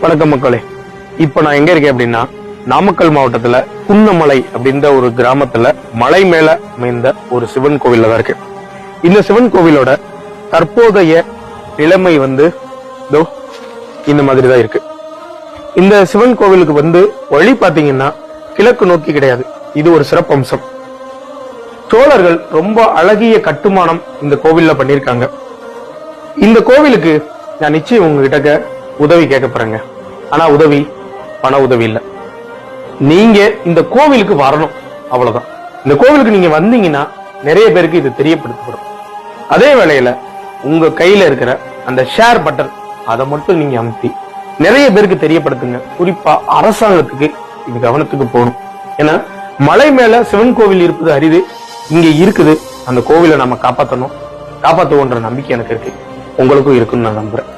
வணக்கம் மக்களே. இப்ப நான் எங்க இருக்கேன் அப்படின்னா, நாமக்கல் மாவட்டத்துல புன்னமலை அப்படின்ற ஒரு கிராமத்துல மலை மேல அமைந்த ஒரு சிவன் கோவில்ல தான் இருக்கேன். இந்த சிவன் கோவிலோட தற்போதைய நிலைமை இந்த மாதிரி தான் இருக்கு. இந்த சிவன் கோவிலுக்கு வழி பாத்தீங்கன்னா கிழக்கு நோக்கி கிடையாது. இது ஒரு சிறப்பம்சம். சோழர்கள் ரொம்ப அழகிய கட்டுமானம் இந்த கோவில்ல பண்ணிருக்காங்க. இந்த கோவிலுக்கு நான் நிச்சயம் உங்ககிட்ட உதவி கேட்க போறேங்க. ஆனா உதவி பண உதவி இல்ல. நீங்க இந்த கோவிலுக்கு வரணும், அவ்வளவுதான். இந்த கோவிலுக்கு நீங்க வந்தீங்கன்னா நிறைய பேருக்கு இது தெரியப்படுத்தப்படும். அதே வேளையில உங்க கையில இருக்கிற அந்த ஷேர் பட்டன் அதை மட்டும் நீங்க அமுத்தி நிறைய பேருக்கு தெரியப்படுத்துங்க. குறிப்பா அரசாங்கத்துக்கு இது கவனத்துக்கு போகணும். ஏன்னா மலை மேல சிவன் கோவில் இருப்பது அரிது. இங்க இருக்குது. அந்த கோவிலை நம்ம காப்பாற்றணும், காப்பாற்றுவோன்ற நம்பிக்கை எனக்கு இருக்கு. உங்களுக்கும் இருக்குன்னு நான் நம்புறேன்.